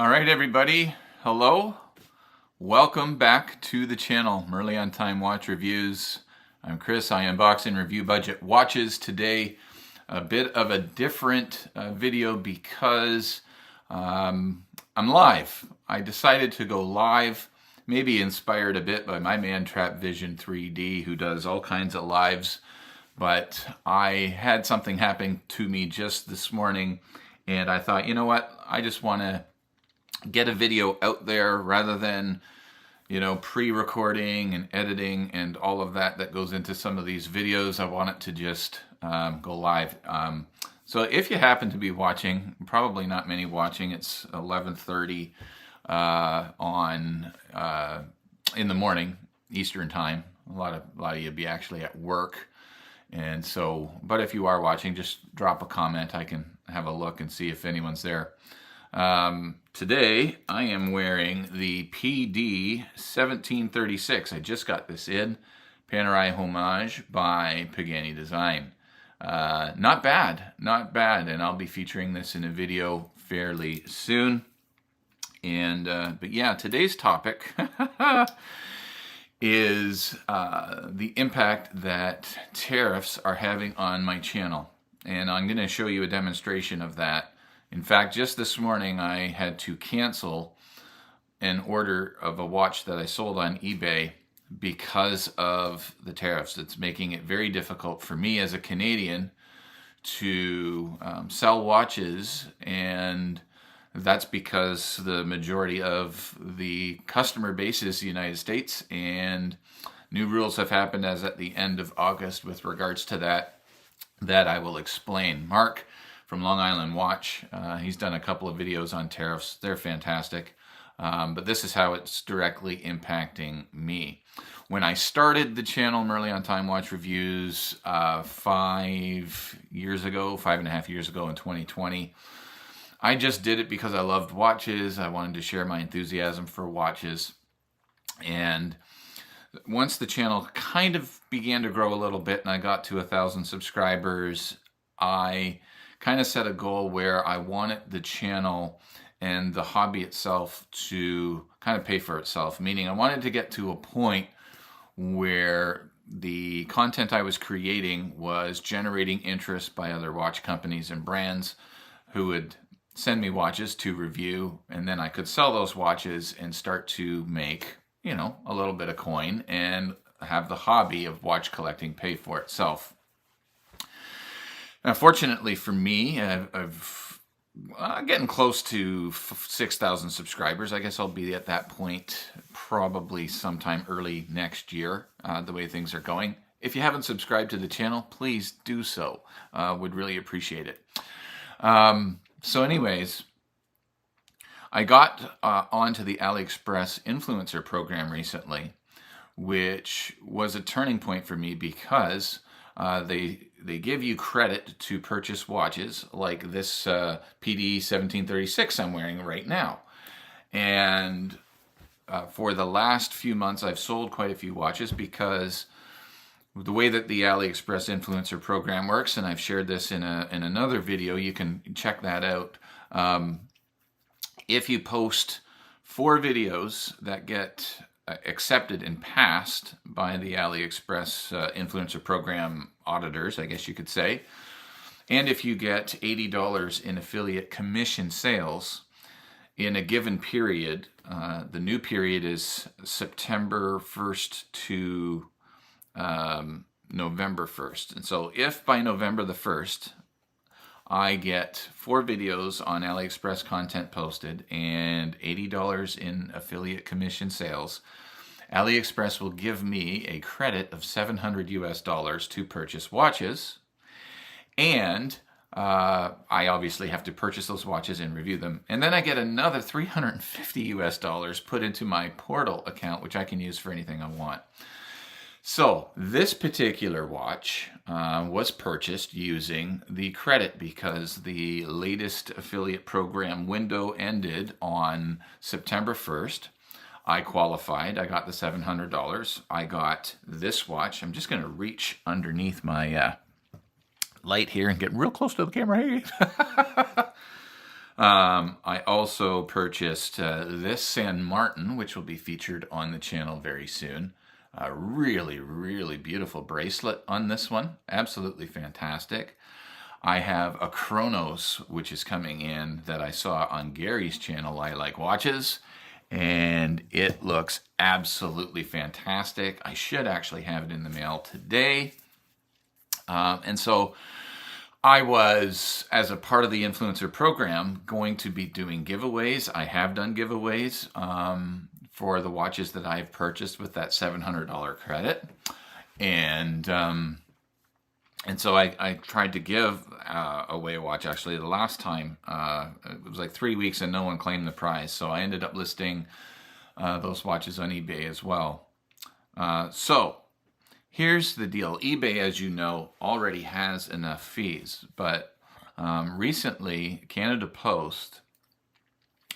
All right, everybody. Hello. Welcome back to the channel, Merly on Time Watch Reviews. I'm Chris. I unbox and review budget watches. Today, a bit of a different video because I'm live. I decided to go live, maybe inspired a bit by my man Trap Vision 3D, who does all kinds of lives. But I had something happen to me just this morning, and I thought, you know what? I just want to get a video out there rather than, pre-recording and editing and all of that goes into some of these videos. I want it to just go live. So if you happen to be watching, probably not many watching, it's 11:30 in the morning, Eastern time. A lot of you be actually at work. And so, but if you are watching, just drop a comment. I can have a look and see if anyone's there. Today I am wearing the PD 1736. I just got this in. Panerai Homage by Pagani Design. Not bad, and I'll be featuring this in a video fairly soon. And but yeah, today's topic is the impact that tariffs are having on my channel. And I'm going to show you a demonstration of that. In fact, just this morning I had to cancel an order of a watch that I sold on eBay because of the tariffs. It's making it very difficult for me as a Canadian to sell watches, and that's because the majority of the customer base is the United States, and new rules have happened as at the end of August with regards to that I will explain. Mark from Long Island Watch, he's done a couple of videos on tariffs. They're fantastic, but this is how it's directly impacting me. When I started the channel, Merly on Time Watch Reviews, 5.5 years ago in 2020, I just did it because I loved watches. I wanted to share my enthusiasm for watches. And once the channel kind of began to grow a little bit and I got to 1,000 subscribers, I kind of set a goal where I wanted the channel and the hobby itself to kind of pay for itself, meaning I wanted to get to a point where the content I was creating was generating interest by other watch companies and brands who would send me watches to review, and then I could sell those watches and start to make, a little bit of coin and have the hobby of watch collecting pay for itself. Now, fortunately for me, I've getting close to 6,000 subscribers. I guess I'll be at that point probably sometime early next year, the way things are going. If you haven't subscribed to the channel, please do so. Would really appreciate it. So anyways, I got onto the AliExpress influencer program recently, which was a turning point for me because they give you credit to purchase watches like this PD 1736 I'm wearing right now. And for the last few months, I've sold quite a few watches because the way that the AliExpress influencer program works, and I've shared this in another video, you can check that out. If you post 4 videos that get accepted and passed by the AliExpress influencer program auditors, I guess you could say, and if you get $80 in affiliate commission sales in a given period, the new period is September 1st to November 1st. And so if by November the 1st I get 4 videos on AliExpress content posted and $80 in affiliate commission sales, AliExpress will give me a credit of $700 to purchase watches, and I obviously have to purchase those watches and review them, and then I get another $350 put into my portal account, which I can use for anything I want. So this particular watch was purchased using the credit because the latest affiliate program window ended on September 1st. I qualified. I got the $700. I got this watch. I'm just going to reach underneath my light here and get real close to the camera. Hey. I also purchased this San Martin, which will be featured on the channel very soon. A really, really beautiful bracelet on this one. Absolutely fantastic. I have a Chronos, which is coming in, that I saw on Gary's channel, I Like Watches, and it looks absolutely fantastic. I should actually have it in the mail today. And so I was, as a part of the influencer program, going to be doing giveaways. I have done giveaways for the watches that I've purchased with that $700 credit. And so I tried to give away a watch. Actually, the last time, it was like 3 weeks and no one claimed the prize. So I ended up listing those watches on eBay as well. So here's the deal. eBay, as you know, already has enough fees. But recently, Canada Post,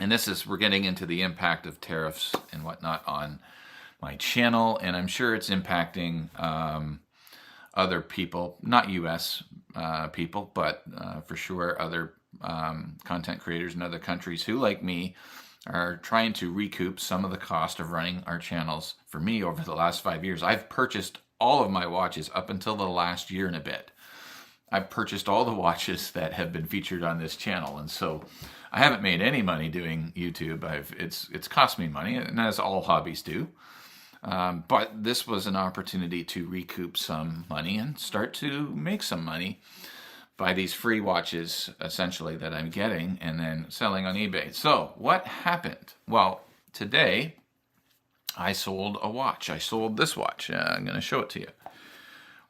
and we're getting into the impact of tariffs and whatnot on my channel. And I'm sure it's impacting other people, not U.S. People, but for sure other content creators in other countries who, like me, are trying to recoup some of the cost of running our channels. For me, over the last 5 years, I've purchased all of my watches up until the last year and a bit. I've purchased all the watches that have been featured on this channel, and so I haven't made any money doing YouTube. It's cost me money, and as all hobbies do. But this was an opportunity to recoup some money and start to make some money by these free watches, essentially, that I'm getting and then selling on eBay. So what happened? Well, today I sold a watch. I sold this watch. I'm going to show it to you.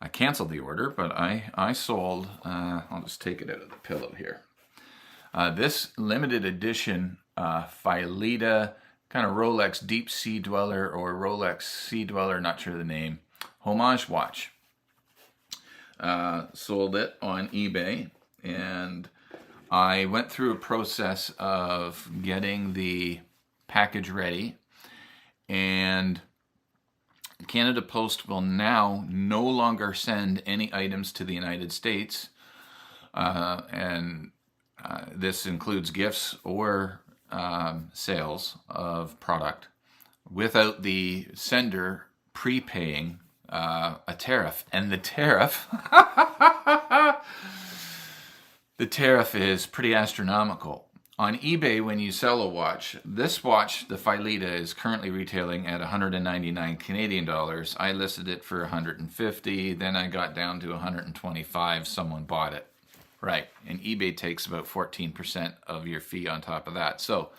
I canceled the order, but I sold, I'll just take it out of the pillow here. This limited edition Philida kind of Rolex Deep Sea Dweller or Rolex Sea Dweller, not sure the name, homage watch. Sold it on eBay, and I went through a process of getting the package ready, and Canada Post will now no longer send any items to the United States, and this includes gifts or sales of product without the sender prepaying a tariff. And the tariff the tariff is pretty astronomical. On eBay, when you sell a watch, this watch, the Philida, is currently retailing at 199 Canadian dollars. I listed it for 150, then I got down to 125. Someone bought it. Right, and eBay takes about 14% of your fee on top of that. So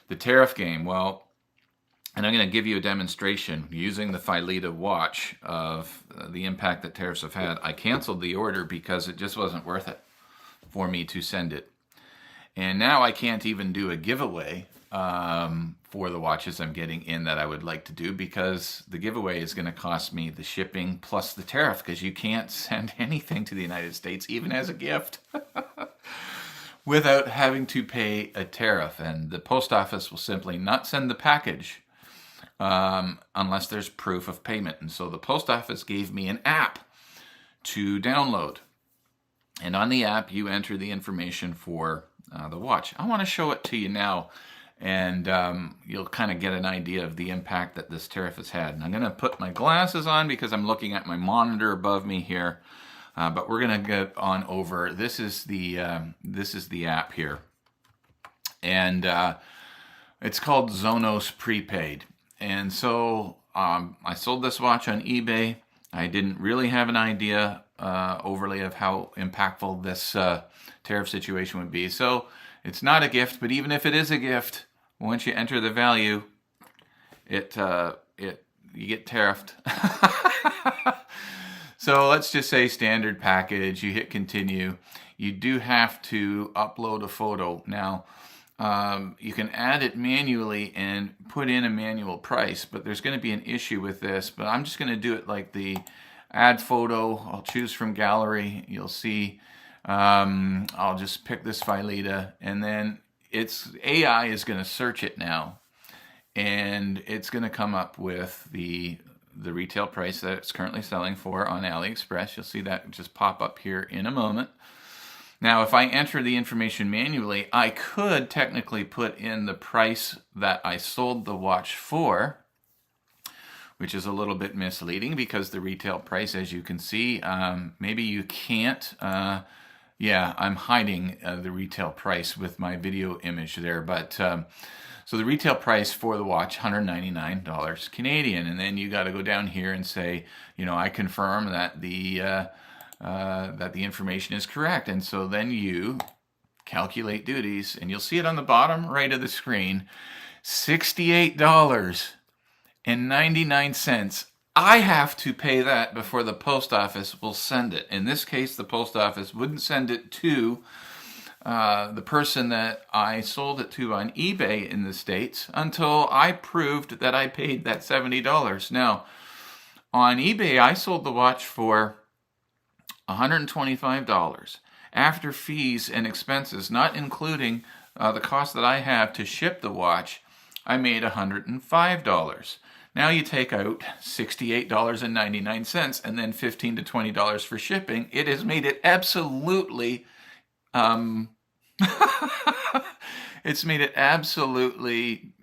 the tariff game, well, and I'm going to give you a demonstration using the Philida watch of the impact that tariffs have had. I canceled the order because it just wasn't worth it for me to send it. And now I can't even do a giveaway for the watches I'm getting in that I would like to do, because the giveaway is going to cost me the shipping plus the tariff, because you can't send anything to the United States, even as a gift, without having to pay a tariff. And the post office will simply not send the package unless there's proof of payment. And so the post office gave me an app to download. And on the app, you enter the information for the watch. I want to show it to you now, and you'll kind of get an idea of the impact that this tariff has had. And I'm going to put my glasses on because I'm looking at my monitor above me here. But we're going to get on over. This is the app here, and it's called Zonos Prepaid. And so I sold this watch on eBay. I didn't really have an idea overly of how impactful this tariff situation would be. So it's not a gift, but even if it is a gift, once you enter the value, you get tariffed. So let's just say standard package, you hit continue. You do have to upload a photo. Now, you can add it manually and put in a manual price, but there's going to be an issue with this. But I'm just going to do it like the add photo. I'll choose from gallery. You'll see, I'll just pick this Philida, and then AI is going to search it now, and it's going to come up with the retail price that it's currently selling for on AliExpress. You'll see that just pop up here in a moment. Now, if I enter the information manually, I could technically put in the price that I sold the watch for, which is a little bit misleading because the retail price, as you can see, maybe you can't. Yeah, I'm hiding the retail price with my video image there, but so the retail price for the watch, $199 Canadian, and then you got to go down here and say, I confirm that the information is correct, and so then you calculate duties, and you'll see it on the bottom right of the screen, $68.99. I have to pay that before the post office will send it. In this case, the post office wouldn't send it to the person that I sold it to on eBay in the States until I proved that I paid that $70. Now, on eBay, I sold the watch for $125 after fees and expenses, not including the cost that I have to ship the watch. I made $105. Now you take out $68.99 and then $15 to $20 for shipping. It has made it absolutely it's made it absolutely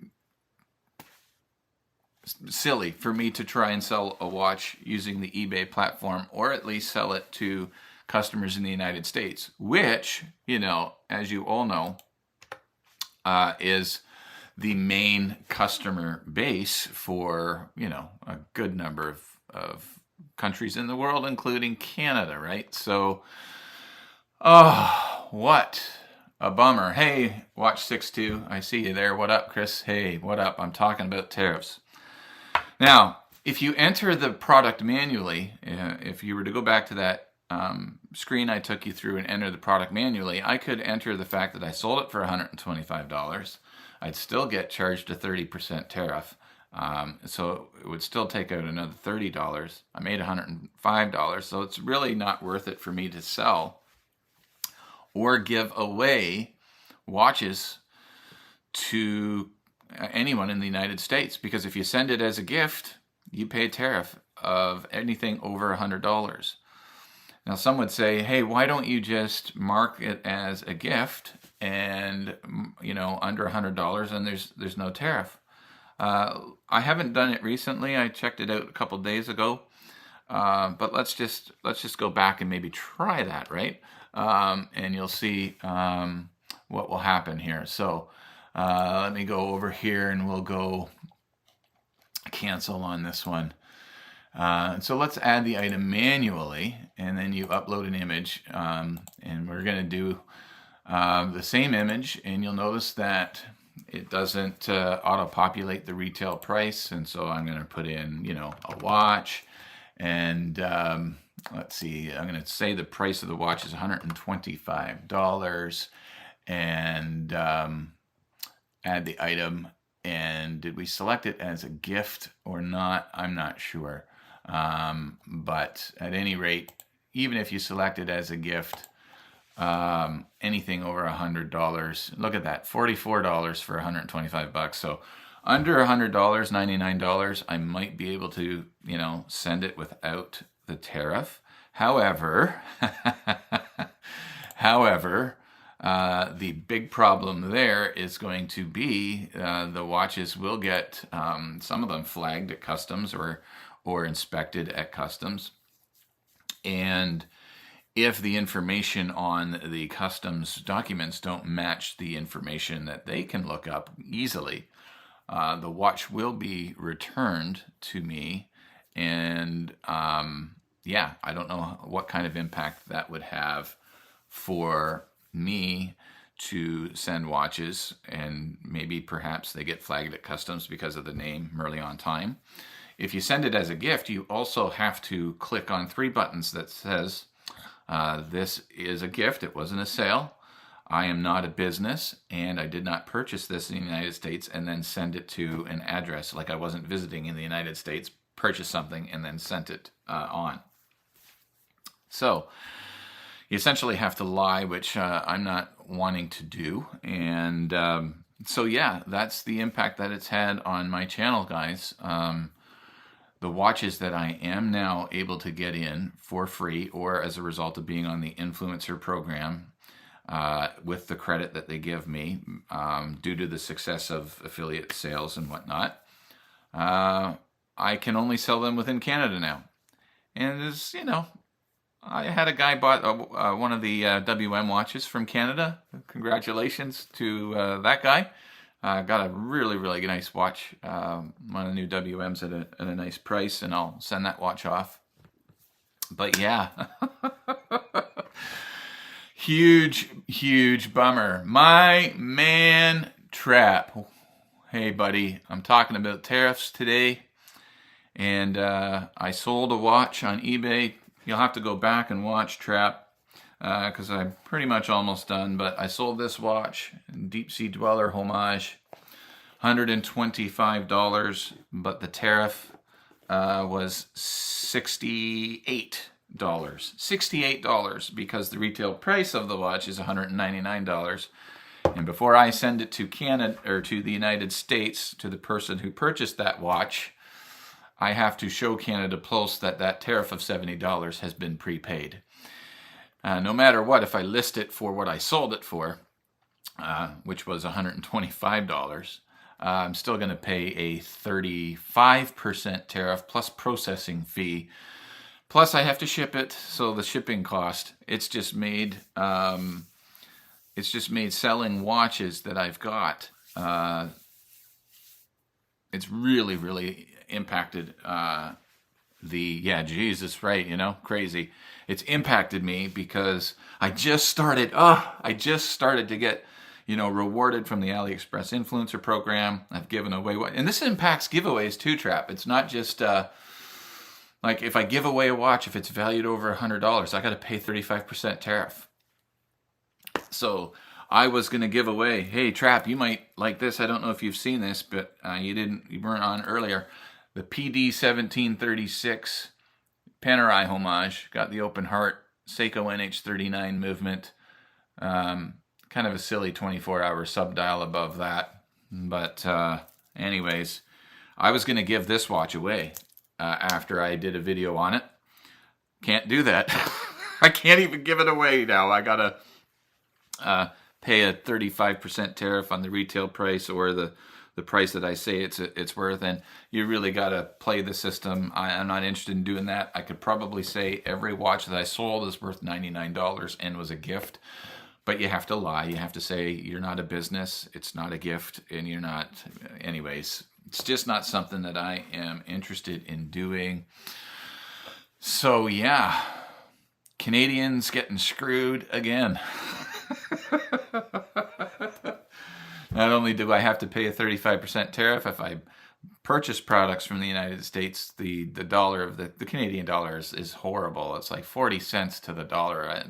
silly for me to try and sell a watch using the eBay platform, or at least sell it to customers in the United States, which, as you all know, is the main customer base for, a good number of countries in the world, including Canada, right? So, what a bummer. Hey, Watch 62, I see you there. What up, Chris? Hey, what up? I'm talking about tariffs. Now, if you enter the product manually, if you were to go back to that screen I took you through and enter the product manually, I could enter the fact that I sold it for $125. I'd still get charged a 30% tariff. So it would still take out another $30. I made $105, so it's really not worth it for me to sell or give away watches to anyone in the United States, because if you send it as a gift, you pay a tariff of anything over $100. Now, some would say, hey, why don't you just mark it as a gift and, under $100 and there's no tariff? I haven't done it recently. I checked it out a couple days ago. But let's just go back and maybe try that, right? And you'll see what will happen here. So let me go over here and we'll go cancel on this one. So let's add the item manually, and then you upload an image, and we're going to do the same image, and you'll notice that it doesn't auto-populate the retail price, and so I'm going to put in, a watch, and let's see, I'm going to say the price of the watch is $125, and add the item. And did we select it as a gift or not? I'm not sure. But at any rate, even if you select it as a gift, anything over $100, look at that, $44 for $125. So under $100, $99, I might be able to, send it without the tariff. However, the big problem there is going to be the watches will get some of them flagged at customs or inspected at customs. And if the information on the customs documents don't match the information that they can look up easily, the watch will be returned to me. And I don't know what kind of impact that would have for me to send watches, and maybe perhaps they get flagged at customs because of the name Merely on Time. If you send it as a gift, you also have to click on 3 buttons that says, this is a gift, it wasn't a sale, I am not a business, and I did not purchase this in the United States and then send it to an address, like I wasn't visiting in the United States, purchased something and then sent it on. So you essentially have to lie, which I'm not wanting to do. And so yeah, that's the impact that it's had on my channel, guys. The watches that I am now able to get in for free, or as a result of being on the influencer program, with the credit that they give me due to the success of affiliate sales and whatnot. I can only sell them within Canada now. And there's, I had a guy bought one of the WM watches from Canada. Congratulations to that guy. Got a really, really nice watch. One of the new WMs at a nice price, and I'll send that watch off. But yeah, huge bummer. My man Trap. Hey buddy, I'm talking about tariffs today. And I sold a watch on eBay. You'll have to go back and watch Trap because I'm pretty much almost done. But I sold this watch, Deep Sea Dweller Homage, $125. But the tariff was $68. $68 because the retail price of the watch is $199. And before I send it to Canada or to the United States to the person who purchased that watch, I have to show Canada Post that that tariff of $70 has been prepaid. No matter what, if I list it for what I sold it for, which was $125, I'm still going to pay a 35% tariff plus processing fee. Plus I have to ship it, so the shipping cost, it's just made selling watches that I've got, it's really impacted Jesus, right, crazy. It's impacted me because I just started to get, rewarded from the AliExpress influencer program. I've given away, and this impacts giveaways too, Trap. It's not just, like if I give away a watch, if it's valued over $100, I got to pay 35% tariff. So I was going to give away, hey Trap, you might like this. I don't know if you've seen this, but you weren't on earlier. The PD 1736 Panerai Homage, got the open heart Seiko NH39 movement. Kind of a silly 24-hour subdial above that. But anyways, I was going to give this watch away after I did a video on it. Can't do that. I can't even give it away now. I got to pay a 35% tariff on the retail price or the price that I say it's worth, and you really got to play the system. I'm not interested in doing that. I could probably say every watch that I sold is worth $99 and was a gift, but you have to lie. You have to say you're not a business, it's not a gift, and you're not. Anyways, it's just not something that I am interested in doing. So yeah, Canadians getting screwed again. Not only do I have to pay a 35% tariff if I purchase products from the United States, the dollar of the Canadian dollar is horrible. It's like 40 cents to the dollar.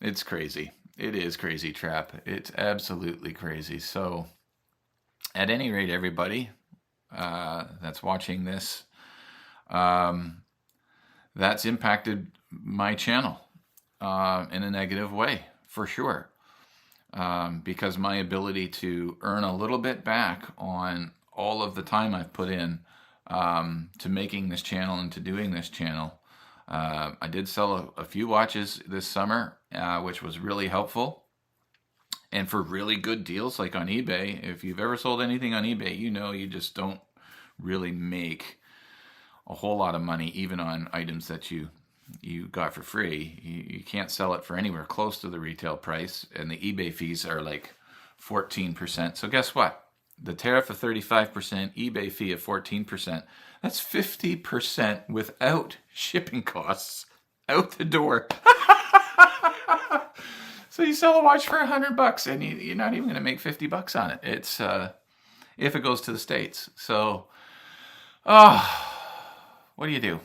It's crazy. It is crazy, Trap. It's absolutely crazy. So at any rate, everybody that's watching this, that's impacted my channel in a negative way, for sure. Because my ability to earn a little bit back on all of the time I've put in to making this channel and to doing this channel. I did sell a few watches this summer, which was really helpful. And for really good deals, like on eBay, if you've ever sold anything on eBay, you just don't really make a whole lot of money, even on items that you got for free. You can't sell it for anywhere close to the retail price, and the eBay fees are like 14%. So guess what? The tariff of 35%, eBay fee of 14%. That's 50% without shipping costs out the door. So you sell a watch for $100 and you're not even going to make $50 on it. It's if it goes to the States. So, what do?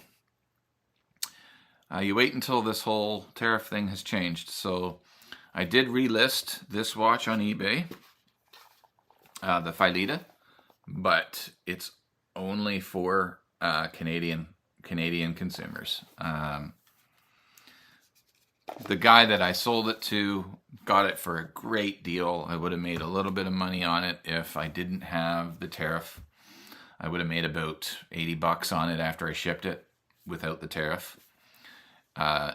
You wait until this whole tariff thing has changed. So I did relist this watch on eBay, the Philida, but it's only for Canadian consumers. The guy that I sold it to got it for a great deal. I would have made a little bit of money on it if I didn't have the tariff. I would have made about $80 on it after I shipped it without the tariff.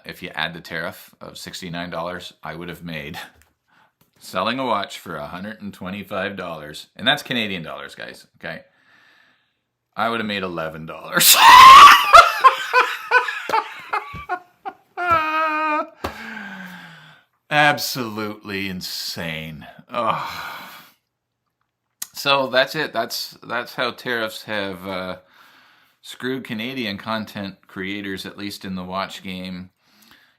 If you add the tariff of $69, I would have made selling a watch for $125, and that's Canadian dollars, guys, okay? I would have made $11. Absolutely insane. Oh. So that's it. That's how tariffs have screwed Canadian content creators, at least in the watch game.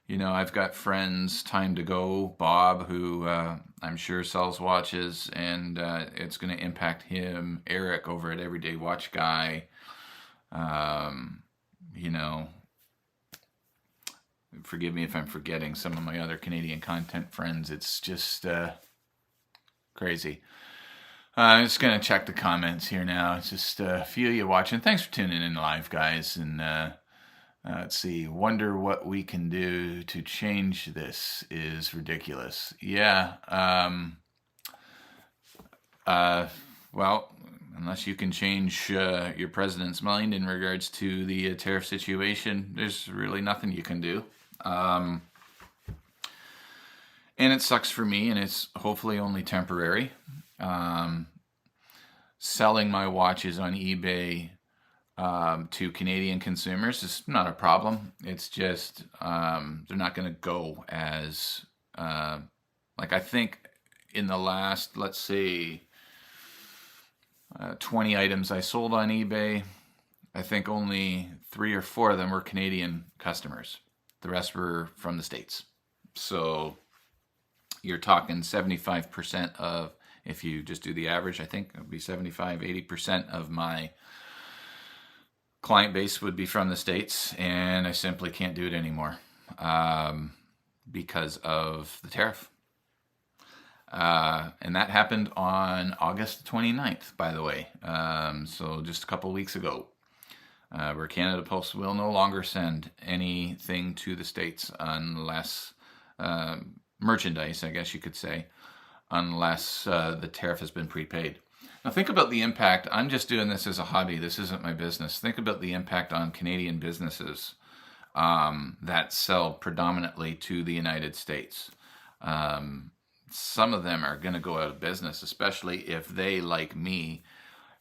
You know, I've got friends, Time to Go, Bob, who I'm sure sells watches, and it's going to impact him. Eric over at Everyday Watch Guy. You know, forgive me if I'm forgetting some of my other Canadian content friends. It's just crazy. I'm just going to check the comments here now. It's just a few of you watching. Thanks for tuning in live, guys. And let's see. Wonder what we can do to change this is ridiculous. Yeah. Well, unless you can change your president's mind in regards to the tariff situation, there's really nothing you can do. And it sucks for me, and it's hopefully only temporary. Selling my watches on eBay to Canadian consumers is not a problem. It's just they're not going to go as like, I think in the last, let's say, 20 items I sold on eBay, I think only 3 or 4 of them were Canadian customers. The rest were from the States. So you're talking 75% of, if you just do the average, I think it would be 75-80% of my client base would be from the States, and I simply can't do it anymore because of the tariff. And that happened on August 29th, by the way. So just a couple weeks ago, where Canada Post will no longer send anything to the States unless merchandise, I guess you could say, unless the tariff has been prepaid. Now think about the impact. I'm just doing this as a hobby. This isn't my business. Think about the impact on Canadian businesses that sell predominantly to the United States. Some of them are going to go out of business, especially if they, like me,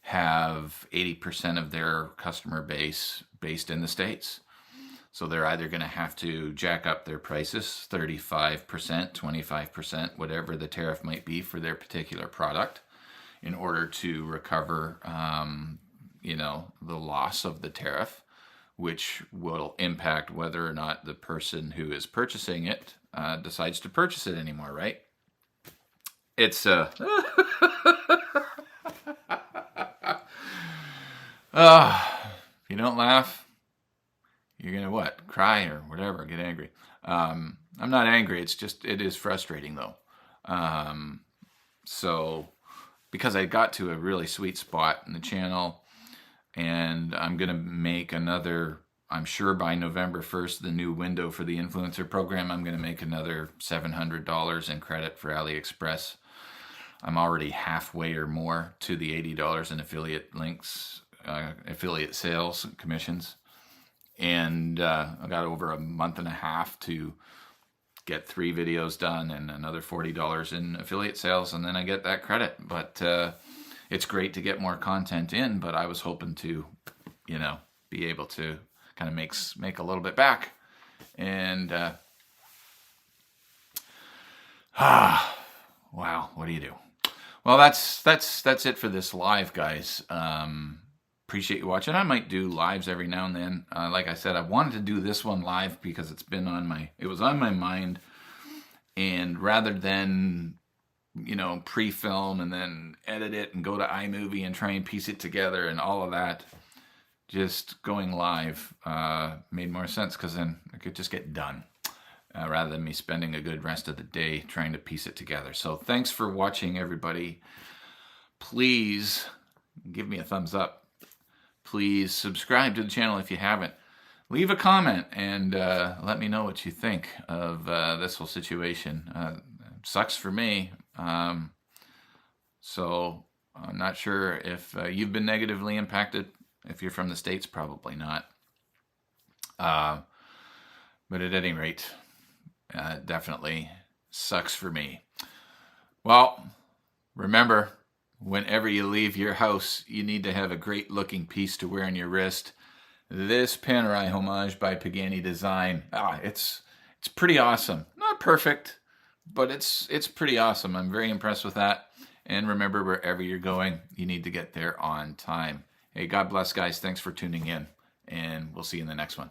have 80% of their customer base based in the States. So they're either going to have to jack up their prices 35%, 25%, whatever the tariff might be for their particular product, in order to recover, you know, the loss of the tariff, which will impact whether or not the person who is purchasing it decides to purchase it anymore, right? It's if you don't laugh, you're gonna what? Cry or whatever, get angry. I'm not angry, it's just, it is frustrating though. So, because I got to a really sweet spot in the channel, and I'm gonna make another, I'm sure by November 1st, the new window for the influencer program, I'm gonna make another $700 in credit for AliExpress. I'm already halfway or more to the $80 in affiliate links, affiliate sales commissions. And I got over a month and a half to get 3 videos done and another $40 in affiliate sales, and then I get that credit. But it's great to get more content in, but I was hoping to, you know, be able to kind of make a little bit back. And wow, what do you do? Well, that's it for this live, guys. Appreciate you watching. I might do lives every now and then. Like I said, I wanted to do this one live because it was on my mind, and rather than, you know, pre-film and then edit it and go to iMovie and try and piece it together and all of that, just going live made more sense, because then it could just get done. Rather than me spending a good rest of the day trying to piece it together. So thanks for watching, everybody. Please give me a thumbs up. Please subscribe to the channel if you haven't. Leave a comment and let me know what you think of this whole situation. It sucks for me. So I'm not sure if you've been negatively impacted. If you're from the States, probably not. But at any rate, definitely sucks for me. Well, remember, whenever you leave your house, you need to have a great looking piece to wear on your wrist. This Panerai homage by Pagani Design, it's pretty awesome. Not perfect, but it's pretty awesome. I'm very impressed with that. And remember, wherever you're going, you need to get there on time. Hey, God bless, guys. Thanks for tuning in, and we'll see you in the next one.